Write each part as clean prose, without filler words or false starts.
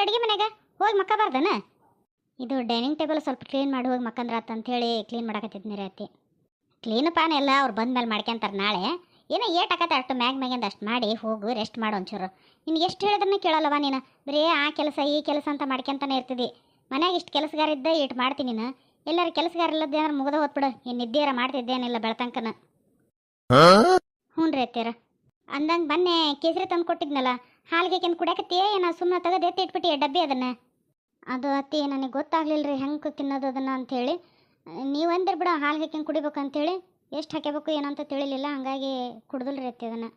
ಅಡುಗೆ ಮನೆಗೆ ಹೋಗಿ ಮಕ್ಕಬಾರ್ದನ? ಇದು ಡೈನಿಂಗ್ ಟೇಬಲ್ ಸ್ವಲ್ಪ ಕ್ಲೀನ್ ಮಾಡಿ ಹೋಗಿ ಮಕ್ಕಂದ್ರಾತ ಅಂತೇಳಿ ಕ್ಲೀನ್ ಮಾಡಕತ್ತಿದ್ನಿ ರೀ ಅತ್ತಿ. ಕ್ಲೀನ್ ಪಾನ ಎಲ್ಲ ಅವ್ರು ಬಂದ್ಮೇಲೆ ಮಾಡ್ಕೊಂತಾರೆ ನಾಳೆ. ಏನೋ ಏಟಾಕತ್ತೆ ಅಷ್ಟು ಮ್ಯಾಗಿಂದ ಅಷ್ಟು ಮಾಡಿ ಹೋಗು ರೆಸ್ಟ್ ಮಾಡು ಒಂಚೂರು. ನಿನ್ಗೆ ಎಷ್ಟು ಹೇಳಿದ್ರೂ ಕೇಳಲ್ಲವ ನೀನು. ಬರೀ ಆ ಕೆಲಸ ಈ ಕೆಲಸ ಅಂತ ಮಾಡ್ಕೊಂತಾನೆ ಇರ್ತಿದ್ದಿ. ಮನ್ಯಾಗ ಇಷ್ಟು ಕೆಲಸಗಾರ ಇದ್ದ ಇಟ್ಟು ಮಾಡ್ತೀನಿ ನೀನು. ಎಲ್ಲರೂ ಕೆಲಸಗಾರ ಇಲ್ಲದೆ ಅಂದ್ರೆ ಮುಗಿದ ಹೊತ್ಬಿಡು. ಏನು ನಿದ್ದೆಯಾರ ಮಾಡ್ತಿದ್ದೇನಿಲ್ಲ ಬೆಳತಂಕನ. ಹ್ಞೂ ರೀ ಅತ್ತೀರ. ಅಂದಂಗೆ ಬನ್ನೆ ಕೇಸರಿ ತಂದು ಕೊಟ್ಟಿದ್ನಲ್ಲ, ಹಾಲಿಗೆ ಕೆಂದು ಕುಡಿಯಕತ್ತೀಯ ಏನೋ ಸುಮ್ಮನೆ ತೆಗೆದು ಎತ್ತಿ ಇಟ್ಬಿಟ್ಟು ಡಬ್ಬಿ ಅದನ್ನು? ಅದು ಅತ್ತಿ ನನಗೆ ಗೊತ್ತಾಗ್ಲಿಲ್ಲ ರೀ ಹೆಂಗೆ ತಿನ್ನೋದು ಅದನ್ನು ಅಂಥೇಳಿ. ನೀವು ಅಂದಿರ ಬಿಡ ಹಾಲು ಹಾಕ್ಯಂಗೆ ಕುಡಿಬೇಕು ಅಂಥೇಳಿ. ಎಷ್ಟು ಹಾಕಬೇಕು ಏನಂತ ತಿಳಿಲಿಲ್ಲ, ಹಂಗಾಗಿ ಕುಡ್ದಲ್ರಿ ಅತ್ತಿ ಅದನ್ನು.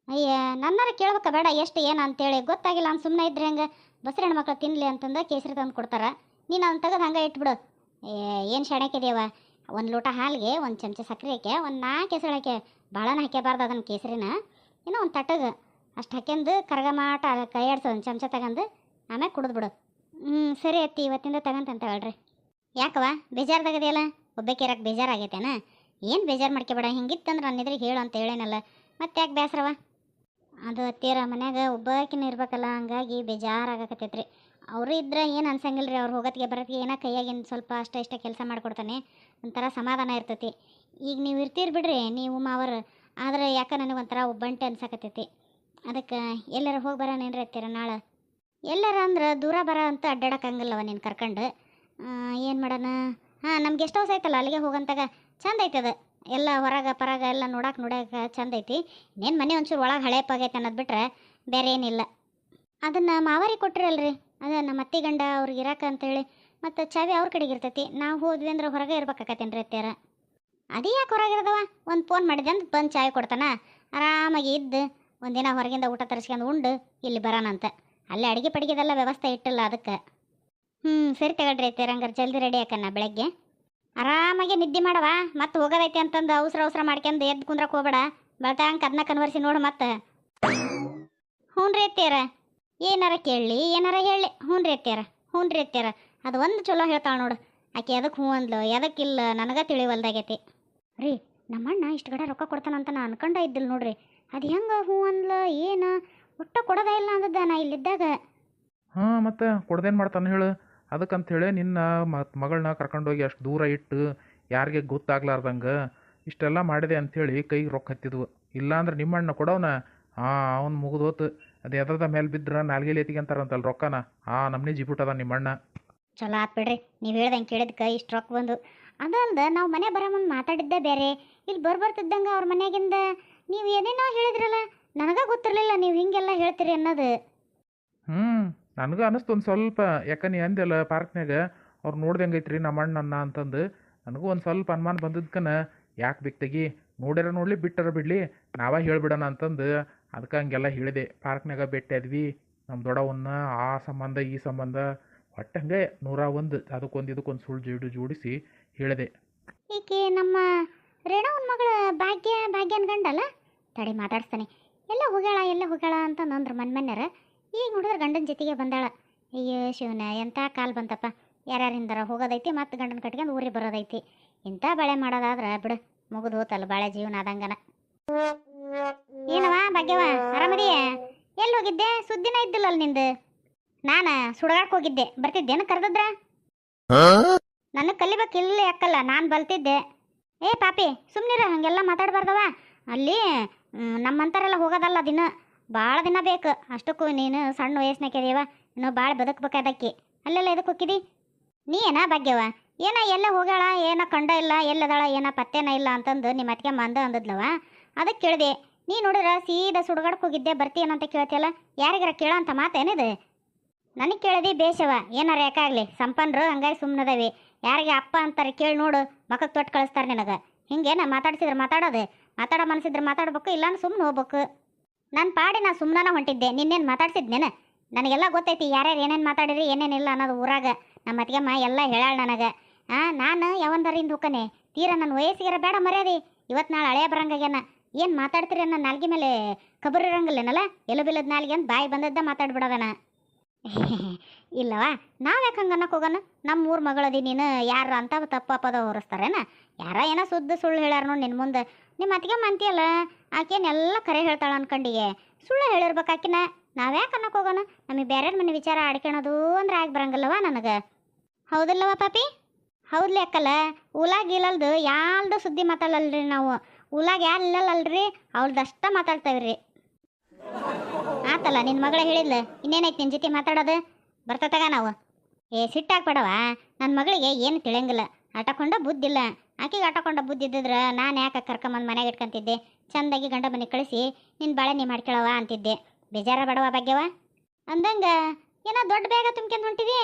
ಅಯ್ಯ ನನ್ನಾರ ಕೇಳ್ಬೇಕ ಬೇಡ ಎಷ್ಟು ಏನು ಅಂತೇಳಿ. ಗೊತ್ತಾಗಿಲ್ಲ ಅಂತ ಸುಮ್ಮನೆ ಇದ್ರೆ ಹೆಂಗೆ? ಬಸ್ರ ಹೆಣ್ಮಕ್ಳು ತಿನ್ನಲಿ ಅಂತಂದು ಕೇಸರಿ ತಂದು ಕೊಡ್ತಾರೆ. ನೀನು ಅದನ್ನು ತೆಗೆದು ಹಂಗೆ ಇಟ್ಬಿಡು. ಏನು ಶಾಣಕ್ಕಿದೆಯವ? ಒಂದು ಲೋಟ ಹಾಲಿಗೆ ಒಂದು ಚಮಚ ಸಕ್ಕರೆ ಹಾಕಿ ಒಂದು 4 ಕೆಸರು ಹಾಕಿ, ಭಾಳನ ಹಾಕ್ಯಬಾರ್ದು ಅದನ್ನು ಕೇಸರಿನ. ಏನೋ ಒಂದು ತಟ್ಟಗೆ ಅಷ್ಟು ಹಾಕ್ಯಂದು ಕರಗಮಾಟ ಕೈ ಆಡ್ಸೋ ಒಂದು ಚಮಚ ತಗೊಂಡು ಆಮೇಲೆ ಕುಡಿದ್ಬಿಡು. ಸರಿ ಅತ್ತಿ ಇವತ್ತಿಂದ ತಗೊಂತಂತ ಹೇಳ್ರಿ. ಯಾಕವ ಬೇಜಾರ್ದಾಗದೆಯಲ್ಲ? ಒಬ್ಬಾಕಿರಕ್ಕೆ ಬೇಜಾರಾಗೈತೇನ? ಏನು ಬೇಜಾರು ಮಾಡ್ಕೊಬೇಡ. ಹಿಂಗಿತ್ತಂದ್ರೆ ನನ್ನ ಎದುರಿಗೆ ಹೇಳು ಅಂತ ಹೇಳೇನಲ್ಲ, ಮತ್ತೆ ಯಾಕೆ ಬೇಸರವ? ಅದು ಅತ್ತೀರ ಮನ್ಯಾಗ ಒಬ್ಬಾಕಿನ ಇರ್ಬೇಕಲ್ಲ, ಹಂಗಾಗಿ ಬೇಜಾರಾಗಕತ್ತೈತ್ರಿ. ಅವರು ಇದ್ರೆ ಏನು ಅನ್ಸಂಗಿಲ್ಲ ರೀ. ಅವ್ರು ಹೋಗೋತ್ತಿಗೆ ಬರೋತ್ತಿಗೆ ಏನೋ ಕೈಯಾಗಿನ ಸ್ವಲ್ಪ ಅಷ್ಟ ಇಷ್ಟ ಕೆಲಸ ಮಾಡಿಕೊಡ್ತಾನೆ, ಒಂಥರ ಸಮಾಧಾನ ಇರ್ತೈತಿ. ಈಗ ನೀವು ಇರ್ತೀರಿ ಬಿಡ್ರಿ ನೀವು ಮಾವರು, ಆದರೆ ಯಾಕೆ ನನಗೊಂಥರ ಒಬ್ಬಂಟೆ ಅನ್ಸಕತ್ತೈತಿ. ಅದಕ್ಕೆ ಎಲ್ಲರೂ ಹೋಗಿ ಬರೋಣೇನ್ರಿ ಅತ್ತೀರ ನಾಳೆ? ಎಲ್ಲರ ಅಂದ್ರೆ ದೂರ ಬರ ಅಂತ ಅಡ್ಡಾಡಕ್ಕಂಗಿಲ್ಲವ ನೀನು ಕರ್ಕೊಂಡು. ಏನು ಮಾಡೋಣ? ಹಾಂ, ನಮ್ಮ ಗೆಸ್ಟ್ ಹೌಸ್ ಐತಲ್ಲ ಅಲ್ಲಿಗೆ ಹೋಗಂತಾಗ ಚಂದ ಐತದ. ಎಲ್ಲ ಹೊರಗೆ ಪರಗ ಎಲ್ಲ ನೋಡಕ್ಕೆ ಚಂದ ಐತಿ. ಇನ್ನೇನು ಮನೆ ಒಂಚೂರು ಒಳಗೆ ಹಳೆ ಪಾಗೈತೆ ಅನ್ನೋದು ಬಿಟ್ರೆ ಬೇರೆ ಏನಿಲ್ಲ. ಅದನ್ನು ಮಾವಾರಿಗೆ ಕೊಟ್ಟಿರಲ್ರಿ, ಅದ ನಮ್ಮ ಅತ್ತಿ ಗಂಡ ಅವ್ರಿಗೆ ಇರಾಕ ಅಂತೇಳಿ. ಮತ್ತು ಚಾವಿ ಅವ್ರ ಕಡೆಗೆ ಇರ್ತೈತಿ. ನಾವು ಹೋದ್ವಿ ಅಂದ್ರೆ ಹೊರಗೆ ಇರ್ಬೇಕಾಕತ್ತೇನ್ರಿ ಅತ್ಯಾರ. ಅದೇ ಯಾಕೆ ಹೊರಗಿರೋದವ? ಒಂದು ಫೋನ್ ಮಾಡಿದೆ ಅಂತ ಬಂದು ಚಾವಿ ಕೊಡ್ತಾನ. ಆರಾಮಾಗಿ ಇದ್ದು ಒಂದಿನ ಹೊರಗಿಂದ ಊಟ ತರಿಸ್ಕೊಂಡು ಉಂಡು ಇಲ್ಲಿ ಬರೋಣಂತ. ಅಲ್ಲೇ ಅಡುಗೆ ಪಡಿಗೆದೆಲ್ಲ ವ್ಯವಸ್ಥೆ ಇಟ್ಟಿಲ್ಲ ಅದಕ್ಕೆ. ಸರಿ ತಗೊಳ್ರಿ ಅತ್ಯಾರ, ಹಂಗಾರೆ ಜಲ್ದಿ ರೆಡಿ ಹಾಕಣ್ಣ. ಬೆಳಗ್ಗೆ ಆರಾಮಾಗಿ ನಿದ್ದೆ ಮಾಡವ. ಮತ್ತೆ ಹೋಗೋದೈತಿ ಅಂತಂದು ಅವಸರ ಮಾಡ್ಕೊಂಡು ಎದ್ದು ಕುಂದ್ರಕ್ಕೆ ಹೋಗ್ಬೇಡ. ಬೆಳ್ತಂಕ ಅದನ್ನ ಕನ್ವರ್ಸಿ ನೋಡು ಮತ್ತೆ. ಹ್ಞೂ ರೀ ಅತ್ಯಾರ, ಏನಾರ ಕೇಳಲಿ ಏನಾರ ಹೇಳಿ. ಹ್ಞೂ ರೀ ಅತ್ಯಾರ ಅದು ಒಂದು ಚಲೋ ಹೇಳ್ತಾಳೆ ನೋಡು. ಆಕೆ ಎದಕ್ಕೆ ಹ್ಞೂ ಅಂದ್ಲು ಎದಕ್ಕಿಲ್ಲ ನನಗೆ ತಿಳಿವಲ್ದಾಗೈತಿ ರೀ. ನಮ್ಮಣ್ಣ ಇಷ್ಟು ಕಡೆ ರೊಕ್ಕ ಕೊಡ್ತಾನಂತ ನಾನು ಅನ್ಕೊಂಡ ಇದ್ದಿಲ್ಲ ನೋಡ್ರಿ. ಅದು ಹೆಂಗೆ ಹ್ಞೂ ಅಂದ್ಲ ಏನು? ಒಟ್ಟು ಕೊಡೋದೇ ಇಲ್ಲ ಅಂದದ್ದ ನಾ ಇಲ್ಲಿದ್ದಾಗ. ಹಾಂ, ಮತ್ತೆ ಕೊಡ್ದೇನು ಮಾಡ್ತಾನೆ ಹೇಳು? ಅದಕ್ಕಂಥೇಳಿ ನಿನ್ನ ಮಗಳನ್ನ ಕರ್ಕೊಂಡೋಗಿ ಅಷ್ಟು ದೂರ ಇಟ್ಟು ಯಾರಿಗೆ ಗೊತ್ತಾಗ್ಲಾರ್ದಂಗೆ ಇಷ್ಟೆಲ್ಲ ಮಾಡಿದೆ ಅಂಥೇಳಿ ಕೈಗೆ ರೊಕ್ಕ ಹತ್ತಿದ್ವು. ಇಲ್ಲಾಂದ್ರೆ ನಿಮ್ಮಣ್ಣ ಕೊಡೋನ ಅವ್ನು ಮುಗಿದೋತು. ಅದು ಎದ್ರದ ಮೇಲೆ ಬಿದ್ರೆ ನಾಲ್ಗೇಲಿ ಎತ್ತಿಗೆ ಅಂತಾರಂತಲ್ಲ ರೊಕ್ಕನ, ನಮ್ಮನೆ ಜಿಬಿಟ್ಟದ ನಿಮ್ಮಣ್ಣ. ಚಲೋ ಆತ್ ಬಿಡ್ರಿ, ನೀವು ಹೇಳ್ದಂಗೆ ಕೇಳಿದ್ಕೆ ಇಷ್ಟು ರೊಕ್ಕ ಬಂದು. ಅದಲ್ದ ನಾವು ಮನೆ ಬರೋ ಮುಂದೆ ಮಾತಾಡಿದ್ದೇ ಬೇರೆ. ಇಲ್ಲಿ ಬರ್ತಿದ್ದಂಗೆ ಅವ್ರ ಮನೆಯಾಗಿಂದ ನೀವು ಏನೇನೋ ಹೇಳಿದ್ರಲ್ಲ, ನನಗೆ ಗೊತ್ತಿರಲಿಲ್ಲ ನೀವು ಹಿಂಗೆಲ್ಲ ಹೇಳ್ತೀರಿ ಅನ್ನೋದು. ನನಗೆ ಅನ್ನಿಸ್ತು ಒಂದು ಸ್ವಲ್ಪ. ಯಾಕೆ ನೀ ಅಂದೆಲ್ಲ ಪಾರ್ಕ್ನಾಗ ಅವ್ರು ನೋಡ್ದಂಗೈತ್ರಿ ನಮ್ಮ ಅಣ್ಣನ ಅಂತಂದು. ನನಗೂ ಒಂದು ಸ್ವಲ್ಪ ಅನುಮಾನ ಬಂದಿದ್ಕನ ಯಾಕೆ ಬಿಕ್ತಗಿ ನೋಡ್ಯಾರ ನೋಡಲಿ ಬಿಟ್ಟಾರ ಬಿಡಲಿ ನಾವೇ ಹೇಳ್ಬಿಡೋಣ ಅಂತಂದು ಅದಕ್ಕೆ ಹಂಗೆಲ್ಲ ಹೇಳಿದೆ. ಪಾರ್ಕ್ನಾಗ ಭೇಟಿಯಾದ್ವಿ ನಮ್ಮ ದೊಡ್ಡವನ್ನ, ಆ ಸಂಬಂಧ ಈ ಸಂಬಂಧ ಒಟ್ಟಂಗೆ 101 ಅದಕ್ಕೊಂದು ಇದಕ್ಕೊಂದು ಸುಳ್ಳು ಜೋಡಿಸಿ ಹೇಳಿದೆ. ಈಕೆ ನಮ್ಮ ರೇಣವನ ಮಗಳ ಭಾಗ್ಯನ ಗಂಡಲ್ಲ? ತಡಿ ಮಾತಾಡ್ಸ್ತಾನೆ. ಎಲ್ಲ ಹೋಗ್ಯಾಳ ಅಂತ ನಂದ್ರ ಮನ್ಯಾರ. ಈಗ ನೋಡಿದ್ರೆ ಗಂಡನ ಜೊತೆಗೆ ಬಂದಾಳ. ಅಯ್ಯೋ ಶಿವನ, ಎಂಥ ಕಾಲ್ ಬಂತಪ್ಪ. ಯಾರ್ಯಾರಿಂದಾರ ಹೋಗೋದೈತಿ ಮತ್ತು ಗಂಡನ ಕಟ್ಕೊಂಡು ಊರಿಗೆ ಬರೋದೈತಿ. ಇಂಥ ಬಾಳೆ ಮಾಡೋದಾದ್ರೆ ಬಿಡು, ಮುಗಿದು ಹೋತಲ್ಲ ಬಾಳೆ ಜೀವನ ಆದಂಗನ. ಏನವ ಭಾಗ್ಯವ, ಆರಾಮದಿಯೇ? ಎಲ್ಲಿ ಹೋಗಿದ್ದೆ? ಸುದ್ದಿನ ಇದ್ದಿಲ್ಲಲ್ಲ ನಿಂದು. ನಾನು ಸುಡಗಾಕ್ ಹೋಗಿದ್ದೆ, ಬರ್ತಿದ್ದೇನು ಕರೆದಿದ್ರ? ನನಗೆ ಕಲಿಬೇಕಿಲ್ಲ ಯಾಕಲ್ಲ, ನಾನು ಬಲ್ತಿದ್ದೆ. ಏ ಪಾಪಿ ಸುಮ್ಮನಿರ, ಹಾಗೆಲ್ಲ ಮಾತಾಡಬಾರ್ದವ. ಅಲ್ಲಿ ನಮ್ಮಂತಾರೆಲ್ಲ ಹೋಗೋದಲ್ಲ ದಿನ, ಭಾಳ ದಿನ ಬೇಕು. ಅಷ್ಟಕ್ಕೂ ನೀನು ಸಣ್ಣ ವಯಸ್ಸಿನಾಗ್ಯದೇವ, ಇನ್ನು ಭಾಳ ಬದುಕಬೇಕಾದಕ್ಕೆ. ಅಲ್ಲೆಲ್ಲ ಎದಕ್ಕೆ ಹೋಗಿದಿ ನೀ? ಏನ ಭಾಗ್ಯವ ಏನ ಎಲ್ಲ ಹೋಗ್ಯಾಳ, ಏನೋ ಕಂಡ ಇಲ್ಲ, ಎಲ್ಲದಾಳ ಏನೋ ಪತ್ತೇನ ಇಲ್ಲ ಅಂತಂದು ನಿಮ್ಮ ಅತ್ತಿಗೆ ಅಂದದ್ಲವ. ಅದಕ್ಕೆ ಕೇಳಿದೆ. ನೀ ನೋಡಿದ್ರ ಸೀದಾ ಸುಡುಗಾಡಕ್ಕೆ ಹೋಗಿದ್ದೆ ಬರ್ತೀಯನಂತ ಕೇಳ್ತಿಯಲ್ಲ, ಯಾರಿಗಾರ ಕೇಳೋ ಅಂತ ಮಾತೇನಿದೆ? ನನಗೆ ಕೇಳಿದಿ ಬೇಷವ, ಏನಾರ ಯಾಕಾಗಲಿ ಸಂಪನ್ರು ಹಂಗಾಗಿ ಸುಮ್ಮನದವಿ. ಯಾರಿಗೆ ಅಪ್ಪ ಅಂತಾರೆ ಕೇಳಿ ನೋಡು, ಮಕ್ಕಕ್ಕೆ ತೊಟ್ಟು ಕಳಿಸ್ತಾರೆ ನಿನಗೆ. ಹಿಂಗೇನ ಮಾತಾಡ್ಸಿದ್ರೆ ಮಾತಾಡೋ ಮನಸ್ಸಿದ್ರೆ ಮಾತಾಡ್ಬೇಕು, ಇಲ್ಲಾಂದ್ರೆ ಸುಮ್ಮನೆ ಹೋಗ್ಬೇಕು. ನನ್ನ ಪಾಡಿ ನಾ ಸುಮ್ಮನ ಹೊಂಟಿದ್ದೆ, ನಿನ್ನೇನು ಮಾತಾಡ್ಸಿದ್ನೇನು? ನನಗೆಲ್ಲ ಗೊತ್ತೈತಿ ಯಾರ್ಯಾರು ಏನೇನು ಮಾತಾಡಿದ್ರಿ ಏನೇನಿಲ್ಲ ಅನ್ನೋದು ಊರಾಗ. ನಮ್ಮ ಅತ್ತಿಗೆಮ್ಮ ಎಲ್ಲ ಹೇಳಾಳ ನನಗೆ. ನಾನು ಯಾವಂದರಿಂದ ಹುಕ್ಕನೆ ತೀರಾ ನನ್ನ ವಯಸ್ಸಿಗೆರ ಬೇಡ ಮರ್ಯಾದಿ. ಇವತ್ತು ನಾಳೆ ಹಳೆಯ ಬರಂಗಾಗ್ಯಾನ. ಏನು ಮಾತಾಡ್ತೀರಿ ಅನ್ನೋ ನಾಲ್ಗೆ ಮೇಲೆ ಕಬರ್ ಇರಂಗಿಲ್ಲೇನಲ್ಲ, ಎಲ್ಲು ಬಿಲ್ಲದ ನಾಲ್ಗೆ ಅಂತ ಬಾಯಿ ಬಂದದ್ದ ಮಾತಾಡ್ಬಿಡೋದನ. ಇಲ್ಲವಾ, ನಾವು ಯಾಕೆ ಹಂಗೆ ಅನ್ನಕ್ಕೆ ಹೋಗೋಣ? ನಮ್ಮ ಊರ ಮಗಳದಿ ನೀನು, ಯಾರು ಅಂತ ತಪ್ಪದ ಹೊರಿಸ್ತಾರೇನ? ಯಾರ ಏನೋ ಸುಳ್ಳು ಹೇಳ್ಯಾರ ನೋಡಿ ನಿನ್ನ ಮುಂದೆ. ನಿಮ್ಮ ಅತ್ತಿಗೆ ಅಂತೀಯಲ್ಲ, ಆಕೇನೆಲ್ಲ ಕರೆ ಹೇಳ್ತಾಳೆ ಅನ್ಕೊಂಡಿಗೆ. ಸುಳ್ಳು ಹೇಳಿರ್ಬೇಕು ಆಕಿನ. ನಾವ್ಯಾಕೆ ಅನ್ನಕ್ಕೆ ಹೋಗೋಣ, ನಮಗೆ ಬೇರೆಯವ್ರ ಮನೆ ವಿಚಾರ ಆಡ್ಕೊಳೋದು ಅಂದ್ರೆ ಆಗಿ ಬರಂಗಿಲ್ಲವ ನನಗೆ. ಹೌದಿಲ್ಲವ ಪಾಪಿ? ಹೌದ್ಲಿ ಅಕ್ಕಲ್ಲ, ಉಲಾಗ್ ಇಲ್ಲಲ್ದು ಯಾಲ್ದು ಸುದ್ದಿ ಮಾತಾಡಲ್ರಿ ನಾವು. ಉಲಾಗ್ ಯಾರು ಇಲ್ಲಲ್ಲಲ್ರಿ ಅವ್ರದ್ದಷ್ಟ ಮಾತಾಡ್ತೇವ್ರಿ. ಆತಲ್ಲ ನಿನ್ನ ಮಗಳ ಹೇಳಿದ್ಲ, ಇನ್ನೇನೈತೆ ನಿನ್ನ ಜೊತೆ ಮಾತಾಡೋದು? ಬರ್ತತಗ ನಾವು. ಸಿಟ್ಟಾಗ್ಬೇಡವ, ನನ್ನ ಮಗಳಿಗೆ ಏನು ತಿಳಿಯಂಗಿಲ್ಲ, ಆಟಕೊಂಡ ಬುದ್ಧಿಲ್ಲ. ಆಕೆಗೆ ಆಟಕೊಂಡ ಬುದ್ಧಿ ಇದ್ದಿದ್ರೆ ನಾನು ಯಾಕೆ ಕರ್ಕೊಂಬಂದು ಮನೆಗೆ ಇಟ್ಕೊಂತಿದ್ದೆ, ಚಂದಾಗಿ ಗಂಡ ಮನೆ ಕಳಿಸಿ ನಿನ್ನ ಬಾಳೆ ನೀ ಮಾಡ್ಕೊಳವ ಅಂತಿದ್ದೆ. ಬೇಜಾರ ಬಡವ ಭಾಗ್ಯವ ಅಂದಂಗೆ ಏನೋ ದೊಡ್ಡ ಬೇಗ ತುಂಬ್ಕೊಂಡು ಹೊಂಟಿದಿ.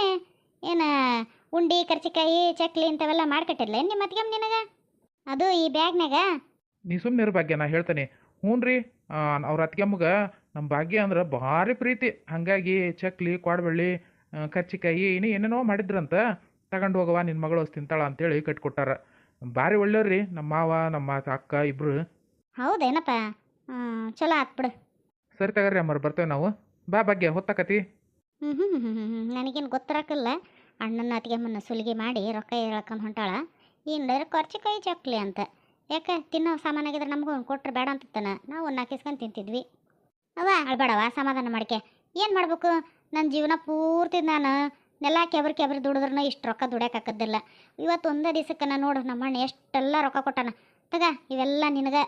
ಏನು ಉಂಡಿ ಕರ್ಚಿಕಾಯಿ ಚಕ್ಲಿ ಇಂಥವೆಲ್ಲ ಮಾಡ್ಕೊಟ್ಟಿರ್ಲ ನಿಮ್ಮ ಅತ್ತಿಗೆಮ್ಮ ನಿನಗೆ? ಅದು ಈ ಬ್ಯಾಗ್ನಾಗ. ನೀ ಸುಮ್ಮನೆ ಇರು ಭಾಗ್ಯ, ನಾ ಹೇಳ್ತೇನೆ. ಹ್ಞೂ ರೀ, ಅವ್ರ ಅತ್ತಿಗೆಮ್ಮಗೆ ನಮ್ಮ ಭಾಗ್ಯ ಅಂದ್ರೆ ಭಾರಿ ಪ್ರೀತಿ. ಹಾಗಾಗಿ ಚಕ್ಲಿ ಕೊಡಬಳ್ಳಿ ಕರ್ಚಿಕಾಯಿ ಏನೇನೋ ಮಾಡಿದ್ರಂತ, ತಗೊಂಡು ಹೋಗವ ನಿನ್ನ ಮಗಳು ತಿಂತಾಳ ಅಂತೇಳಿ ಕಟ್ಕೊಟ್ಟಾರ. ಭಾರಿ ಒಳ್ಳೆಯವ್ರಿ ನಮ್ಮ ಮಾವ ನಮ್ಮ ಅಕ್ಕ ಇಬ್ಬರು. ಹೌದೇನಪ್ಪ? ಚಲೋ ಆತ್ಬಿಡು. ಸರಿ ತಗೋರಿ ಅಮ್ಮರು, ಬರ್ತೇವೆ ನಾವು. ಬಾ ಭಾಗ್ಯ, ಹೊತ್ತಾಕತಿ. ನನಗೇನು ಗೊತ್ತಿರಕ್ಕಿಲ್ಲ. ಅಣ್ಣನ ಅತ್ತಿಗೆಮ್ಮನ ಸುಲಿಗೆ ಮಾಡಿ ರೊಕ್ಕ ಹೇಳ್ಕೊಂಡು ಹೊಂಟಾಳ. ಏನು ಕರ್ಚಿಕಾಯಿ ಚಕ್ಲಿ ಅಂತ ಯಾಕೆ ತಿನ್ನೋ ಸಾಮಾನಾಗಿದ್ರೆ ನಮಗೂ ಒಂದು ಕೊಟ್ರೆ ಬೇಡ ಅಂತಾನ, ನಾವು ಒಂದು ಹಾಕಿಸ್ಕೊಂಡು ತಿಂತಿದ್ವಿ. ಅವ್ವ ಅಳ್ಬೇಡವ, ಸಮಾಧಾನ ಮಾಡ್ಕೆ. ಏನು ಮಾಡ್ಬೇಕು, ನನ್ನ ಜೀವನ ಪೂರ್ತಿ ನಾನು ನೆಲ ಕೆಬ್ರಿ ದುಡಿದ್ರೂ ಇಷ್ಟು ರೊಕ್ಕ ದುಡ್ಯಾಕಕ್ಕದ್ದಿಲ್ಲ. ಇವತ್ತು ಒಂದೇ ದಿವಸಕ್ಕೆ ನಾನು ನೋಡು ನಮ್ಮ ಅಣ್ಣ ಎಷ್ಟೆಲ್ಲ ರೊಕ್ಕ ಕೊಟ್ಟಾನ. ತಗ ಇವೆಲ್ಲ ನಿನಗೆ.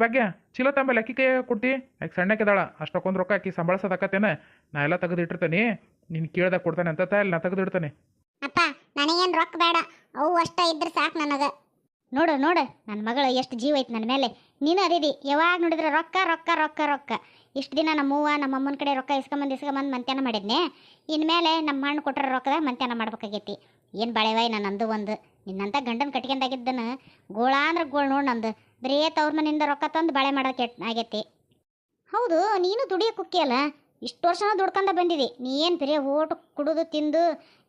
ಭಾಗ್ಯ, ಚೀಲ ತಂಬಲ್ಲಿ ಅಕ್ಕಿ ಕೈ ಕೊಡ್ತಿ, ಯಾಕೆ ಸಣ್ಣಕ್ಕಿದಾಳ, ಅಷ್ಟಕ್ಕೊಂದು ರೊಕ್ಕ ಅಕ್ಕಿ ಸಂಬಳಸೋದಕ್ಕತ್ತೇನೆ. ನಾ ಎಲ್ಲ ತೆಗೆದು ಇಟ್ಟಿರ್ತೀನಿ, ನೀನು ಕೇಳ್ದಾಗ ಕೊಡ್ತಾನೆ ಅಂತ ಇಲ್ಲಿ ನಾ ತೆಗೆದು ಇಡ್ತಾನೆ. ಅಪ್ಪ ನನಗೇನು ರೊಕ್ಕ ಬೇಡ, ಅವು ಅಷ್ಟ ಇದ್ರೆ ಸಾಕು ನನಗೆ. ನೋಡು ನೋಡು ನನ್ನ ಮಗಳು ಎಷ್ಟು ಜೀವ ಐತೆ ನನ್ನ ಮೇಲೆ. ನೀನು ಅದಿದಿ, ಯಾವಾಗ ನೋಡಿದ್ರೆ ರೊಕ್ಕ ರೊಕ್ಕ ರೊಕ್ಕ ರೊಕ್ಕ. ಇಷ್ಟು ದಿನ ನಮ್ಮವ್ವ ನಮ್ಮ ಅಮ್ಮನ ಕಡೆ ರೊಕ್ಕ ಇಸ್ಕೊಂಬಂದು ಮಂತ್ಯಾನ ಮಾಡಿದ್ನೆ. ಇನ್ಮೇಲೆ ನಮ್ಮ ಅಣ್ಣ ಕೊಟ್ಟರೆ ರೊಕ್ಕದಾಗ ಮಂತ್ಯಾನ ಮಾಡ್ಬೇಕಾಗೈತಿ. ಏನು ಬಾಳೆವಾಯಿ ನಾನು ಅಂದು ಒಂದು. ನಿನ್ನಂತ ಗಂಡನ ಕಟ್ಕೊಂಡಾಗಿದ್ದನು ಗೋಳ ಅಂದ್ರೆ ಗೋಳು ನೋಡು ನಂದು. ಬರೀ ತವ್ರ ಮನೆಯಿಂದ ರೊಕ್ಕ ತಂದು ಬಾಳೆ ಮಾಡೋಕೆ ಆಗೈತಿ. ಹೌದು, ನೀನು ದುಡಿಯೋ ಕುಕ್ಕಿ ಅಲ್ಲ, ಇಷ್ಟು ವರ್ಷನ ದುಡ್ಕೊಂಡ ಬಂದಿದಿ. ನೀ ಏನು ಬರೀ ಓಟು ಕುಡಿದು ತಿಂದು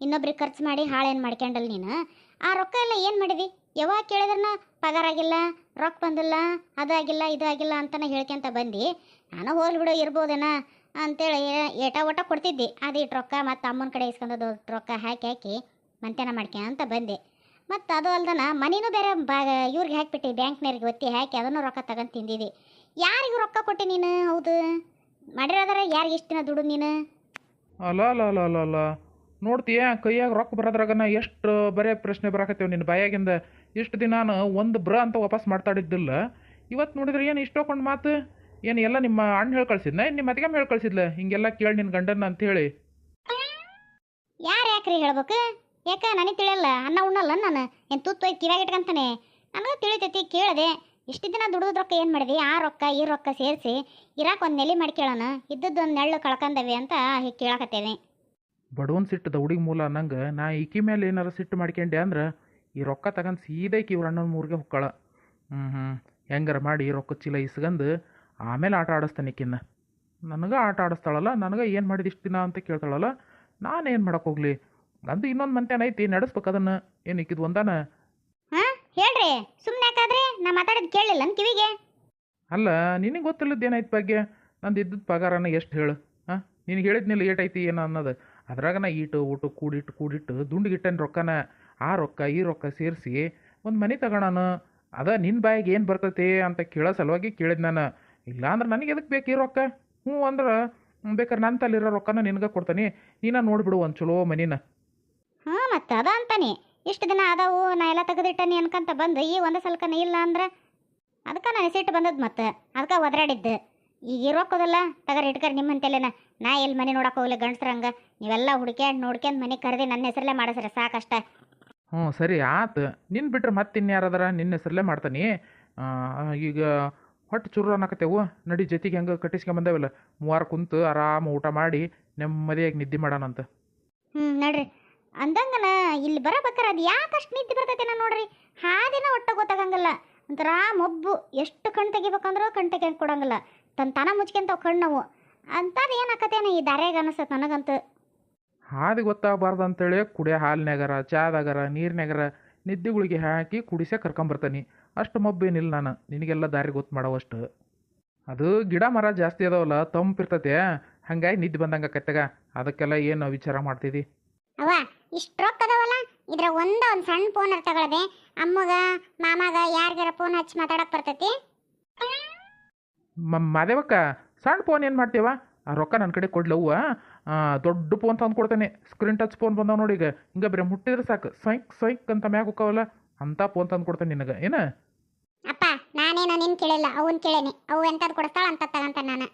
ಇನ್ನೊಬ್ರಿಗೆ ಖರ್ಚು ಮಾಡಿ ಹಾಳೇನು ಮಾಡ್ಕೊಂಡಲ್ಲ ನೀನು. ಆ ರೊಕ್ಕ ಎಲ್ಲ ಏನು ಮಾಡಿದಿ? ಯಾವಾಗ ಕೇಳಿದ್ರನ ಪಗಾರ ಆಗಿಲ್ಲ, ರೊಕ್ಕ ಬಂದಿಲ್ಲ, ಅದಾಗಿಲ್ಲ ಇದಾಗಿಲ್ಲ ಅಂತಲೇ ಹೇಳ್ಕೊಂತ ಬಂದು. ನಾನು ಹೋಗ್ಲಿ ಬಿಡು ಇರ್ಬೋದೇನ ಅಂತೇಳಿ ಏಟ ಓಟ ಕೊಡ್ತಿದ್ದೆ. ಅದು ಇಟ್ಟು ರೊಕ್ಕ ಮತ್ತು ಅಮ್ಮನ ಕಡೆ ಇಸ್ಕೊಂಡದ್ದು ರೊಕ್ಕ ಹಾಕಿ ಮಂತ್ಯಾನ ಮಾಡ್ಕೊಂತ ಬಂದೆ. ಮತ್ತು ಅದು ಅಲ್ದನ ಮನೇನೂ ಬೇರೆ ಇವ್ರಿಗೆ ಹಾಕಿಬಿಟ್ಟು ಬ್ಯಾಂಕ್ನವ್ರಿಗೆ ಒತ್ತಿ ಹಾಕಿ ಅದನ್ನು ರೊಕ್ಕ ತಗೊಂಡು ತಿಂದಿದ್ದಿ. ಯಾರಿಗೂ ರೊಕ್ಕ ಕೊಟ್ಟೆ ನೀನು? ಹೌದು ಮಾಡಿರೋದಾರ ಯಾರಿಗೆ ಇಷ್ಟು ದಿನ ದುಡು ನೀನು? ಅಲ್ಲ ಅಲ್ಲ ಅಲ್ಲ ಅಲ್ಲ ಅಲ್ಲ ನೋಡ್ತೀಯ, ಕೈಯಾಗ ರೊಕ್ಕ ಬರೋದ್ರಾಗನ ಎಷ್ಟು ಬರೇ ಪ್ರಶ್ನೆ ಬರಾಕತ್ತೇವೆ ನಿನ್ನ ಬಾಯಾಗಿಂದ. ಇಷ್ಟು ದಿನ ನಾನು ಒಂದು ಅಂತ ವಾಪಸ್ ಮಾತಾಡಿದ್ದಿಲ್ಲ. ಇವತ್ತು ನೋಡಿದ್ರೆ ಏನು ಇಷ್ಟೊಂದು ಮಾತು? ಏನು ಎಲ್ಲ ನಿಮ್ಮ ಅಣ್ಣ ಹೇಳಿ ಕಳ್ಸಿದ್ನ, ನಿಮ್ಮ ಅತ್ತಿಗೆಮ್ಮ ಹೇಳಿ ಕಳ್ಸಿದ್ಲ ಹಿಂಗೆಲ್ಲ ಕೇಳಿ ನಿನ್ನ ಗಂಡನ ಅಂತೇಳಿ? ಯಾಕ್ರಿ ಹೇಳ್ಬೇಕು? ಯಾಕೆ ನನಗೆ ತಿಳಿಯಲ್ಲ? ಅನ್ನ ಉಣ್ಣಲ್ಲ ನಾನು ಏನು ತುತ್ತು ಒಯ್ದು ಕಿವ್ಯಾಗ ಇಟ್ಕೊಂತಾನೆ? ನನಗೆ ತಿಳಿತೈತಿ, ಕೇಳಿದೆ. ಇಷ್ಟು ದಿನ ದುಡಿದ ರೊಕ್ಕ ಏನು ಮಾಡಿದೆ? ಆ ರೊಕ್ಕ ಈ ರೊಕ್ಕ ಸೇರಿಸಿ ಇರಾಕ ಒಂದು ನೆಲೆ ಮಾಡಿ ಕೇಳೋಣ, ಇದ್ದದ್ದು ಒಂದು ನೆಳ್ಳು ಕಳ್ಕೊಂಡವೆ ಅಂತ ಹೀಗೆ ಕೇಳಕತ್ತೇವೆ. ಬಡವನ್ ಸಿಟ್ಟು ದೌಡಿಗೆ ಮೂಲ ಅನ್ನಂಗೆ ನಾ ಈಕಿ ಮೇಲೆ ಏನಾರು ಸಿಟ್ಟು ಮಾಡ್ಕೊಂಡೆ ಅಂದ್ರೆ ಈ ರೊಕ್ಕ ತಗೊಂಡು ಸೀದಾ ಈಕಿ ಇವ್ರ ಅಣ್ಣನ ಊರಿಗೆ ಹೊಕ್ಕಾಳ. ಹೆಂಗಾರ ಮಾಡಿ ರೊಕ್ಕ ಚೀಲ ಇಸ್ಕೊಂಡು ಆಮೇಲೆ ಆಟ ಆಡಿಸ್ತಾನೆ ಈಕಿನ್ನ. ನನಗೆ ಆಟ ಆಡಿಸ್ತಾಳಲ್ಲ, ನನಗೆ ಏನು ಮಾಡಿದ ಇಷ್ಟು ದಿನ ಅಂತ ಕೇಳ್ತಾಳಲ್ಲ, ನಾನೇನು ಮಾಡಕ್ಕೆ ಹೋಗ್ಲಿ? ಅಂದು ಇನ್ನೊಂದು ಮಂತ್ಯಾನ ಐತಿ, ನಡೆಸ್ಬೇಕು ಅದನ್ನು. ಏನು ಈಕಿದು ಒಂದಾನ? ಹಾಂ ಹೇಳ್ರಿ, ಸುಮ್ಮನೆ ಯಾಕಾದ್ರೆ ನಾ ಮಾತಾಡೋದು ಕೇಳಲಿಲ್ಲ ನನ್ನ ಕಿವಿಗೆ? ಅಲ್ಲ, ನಿನಗೆ ಗೊತ್ತಿಲ್ಲದ್ದು ಏನಾಯ್ತು ಭಾಗ್ಯ? ನಂದು ಇದ್ದದ್ದು ಪಗಾರನ ಎಷ್ಟು ಹೇಳು? ಹಾಂ, ನಿನಗೆ ಹೇಳಿದ್ನಿಲ್ಲ ಏಟೈತಿ ಏನೋ ಅನ್ನೋದು. ಅದ್ರಾಗ ನಾ ಊಟ ಕೂಡಿಟ್ಟು ದುಂಡಿಗಿಟ್ಟೇನು ರೊಕ್ಕನ. ಆ ರೊಕ್ಕ ಈ ರೊಕ್ಕ ಸೇರಿಸಿ ಒಂದು ಮನೆ ತಗೋಣ. ಅದ ನಿನ್ನ ಬಾಯಿಗೆ ಏನು ಬರ್ತೈತಿ ಅಂತ ಕೇಳೋ ಸಲುವಾಗಿ ಕೇಳಿದ್ ನಾನು. ಇಲ್ಲಾಂದ್ರೆ ನನಗೆ ಎದಕ್ಕೆ ಬೇಕು ಈ ರೊಕ್ಕ? ಹ್ಞೂ ಅಂದ್ರೆ ಬೇಕಾದ್ರೆ ನನ್ನ ತಲ್ಲಿರೋ ರೊಕ್ಕನ ನಿನಗೆ ಕೊಡ್ತಾನೆ, ನೀನು ನೋಡಿಬಿಡು ಒಂದು ಚಲೋ ಮನಿನ. ಹಾಂ ಮತ್ತು ಅದ ಅಂತಾನೆ ಇಷ್ಟು ದಿನ ಅದಾವು ನಾ ಎಲ್ಲ ತೆಗೆದಿಟ್ಟನಿ ಅನ್ಕಂತ ಬಂದು ಈ ಒಂದು ಸಲಕನ ಇಲ್ಲ ಅಂದ್ರೆ ಅದಕ್ಕೆ ನಾನು ಸಿಟ್ಟು ಬಂದದ್ದು. ಮತ್ತು ಅದಕ್ಕೆ ಒದರಾಡಿದ್ದು. ಈಗ ಇರೋಕ್ಕೋದಲ್ಲ ತಗರ ಇಟ್ಕರಿ ನಿಮ್ಮಂತೆಲ್ಲೇನ. ನಾ ಎಲ್ಲಿ ಮನೆ ನೋಡಕ್ಕೆ ಹೋಗ್ಲಿ ಗಂಡಸ್ರಂಗೆ. ನೀವೆಲ್ಲ ಹುಡ್ಕ್ಯಾಂಡು ನೋಡ್ಕ್ಯಂಡು ಮನೆ ಕರೆದಿ ನನ್ನ ಹೆಸರಲ್ಲೇ ಮಾಡಿಸ್ರಿ ಸಾಕಷ್ಟ. ಹ್ಞೂ ಸರಿ ಆತು, ನಿನ್ನ ಬಿಟ್ರೆ ಮತ್ತೆ ಇನ್ಯಾರದಾರ ನಿನ್ನ ಹೆಸರಲ್ಲೇ ಮಾಡ್ತಾನೆ. ಈಗ ಹೊಟ್ಟೆ ಚುರು ಅನ್ನಕತ್ತೇವು, ನಡಿ ಜೊತೆಗೆ ಹೆಂಗೆ ಕಟ್ಟಿಸ್ಕೊಂಬಂದೇವಲ್ಲ, 3 ಕುಂತು ಆರಾಮ ಊಟ ಮಾಡಿ ನೆಮ್ಮದಿಯಾಗಿ ನಿದ್ದೆ ಮಾಡೋಣಂತ. ನಡ್ರಿ ಅಂದಂಗನ ಇಲ್ಲಿ ಬರಬೇಕಾರೆ ಅದು ಯಾಕಷ್ಟು ನಿದ್ದೆ ಬರ್ತೈತೆ ನಾ ನೋಡ್ರಿ. ಹಾದಿನ ಒಟ್ಟ ಗೊತ್ತಾಗಂಗಿಲ್ಲ. ಒಂಥರ ಮೊಬ್ಬು. ಎಷ್ಟು ಕಣ್ ತೆಗಿಬೇಕಂದ್ರೂ ಕಣ್ ತೆಗಿಯಂಗೆ ಕೊಡಂಗಿಲ್ಲ. ತನ ಮುಚ್ಕೊಂತಾವ ಕಣ್ಣವು ಅಂಥದ್ದು ಏನಾಕತ್ತೇನ ಈ ದಾರ್ಯಾಗ ಅನಿಸ್ತದೆ ನನಗಂತೂ. ಹಾದಿ ಗೊತ್ತಾಗಬಾರ್ದು ಅಂತೇಳಿ ಕುಡಿಯೋ ಹಾಲಿನಾಗರ ಚಾದಾಗರ ನೀರಿನಾಗರ ನಿದ್ದೆಗಳಿಗೆ ಹಾಕಿ ಕುಡಿಸೇ ಕರ್ಕೊಂಬರ್ತಾನೆ. ಅಷ್ಟು ಮಬ್ಬೇನಿಲ್ಲ ನಾನು, ನಿನಗೆಲ್ಲ ದಾರಿ ಗೊತ್ತು ಮಾಡೋವಷ್ಟು. ಅದು ಗಿಡ ಮರ ಜಾಸ್ತಿ ಅದಾವಲ್ಲ, ತಂಪಿರ್ತತೆ, ಹಂಗಾಗಿ ನಿದ್ದೆ ಬಂದಂಗೆ ಆಕತ್ತಾಗ. ಅದಕ್ಕೆಲ್ಲ ಏನು ವಿಚಾರ ಮಾಡ್ತಿದ್ದಿ? ಅವ್ವ ಇಷ್ಟು ರೊಕ್ಕ ಅದಾವಲ್ಲ, ಇದ್ರ ಒಂದು ಸಣ್ಣ ಫೋನ್ ತಗೊಳ್ಳದೆ ಅಮ್ಮಗ ಮಾಮಾಗ ಯಾರಿಗಾರ ಫೋನ್ ಹಚ್ಚಿ ಮಾತಾಡಕ್ಕೆ ಬರ್ತೈತಿ. ಮಾದೇವಕ್ಕ, ಸಣ್ಣ ಫೋನ್ ಏನು ಮಾಡ್ತೀವ? ಆ ರೊಕ್ಕ ನನ್ನ ಕಡೆ ಕೊಡ್ಲವ್ವ. ದೊಡ್ಡ ಫೋನ್ ತಂದು ಕೊಡ್ತೇನೆ. ಸ್ಕ್ರೀನ್ ಟಚ್ ಫೋನ್ ಬಂದಾವ ನೋಡಿ ಈಗ. ಹಿಂಗೆ ಬರೀ ಮುಟ್ಟಿದ್ರೆ ಸಾಕು ಸೊಯ್ಕ್ ಸೊಯ್ಕ್ ಅಂತ ಮ್ಯಾಗ ಹೋಕ್ಕವಲ್ಲ ಅಂಥ ಫೋನ್ ತಂದು ಕೊಡ್ತೇನೆ ನಿನಗೆ. ಏನು ಅಪ್ಪ ನಾನೇನು ನಿನ್ನ ಕೇಳಿಲ್ಲ ಅವನ್ ಕೇಳೇನಿ. ಅವು ಎಂಥದ್ದು ಕೊಡಿಸ್ತಾಳ ಅಂತ ತಗಂತ ನಾನು.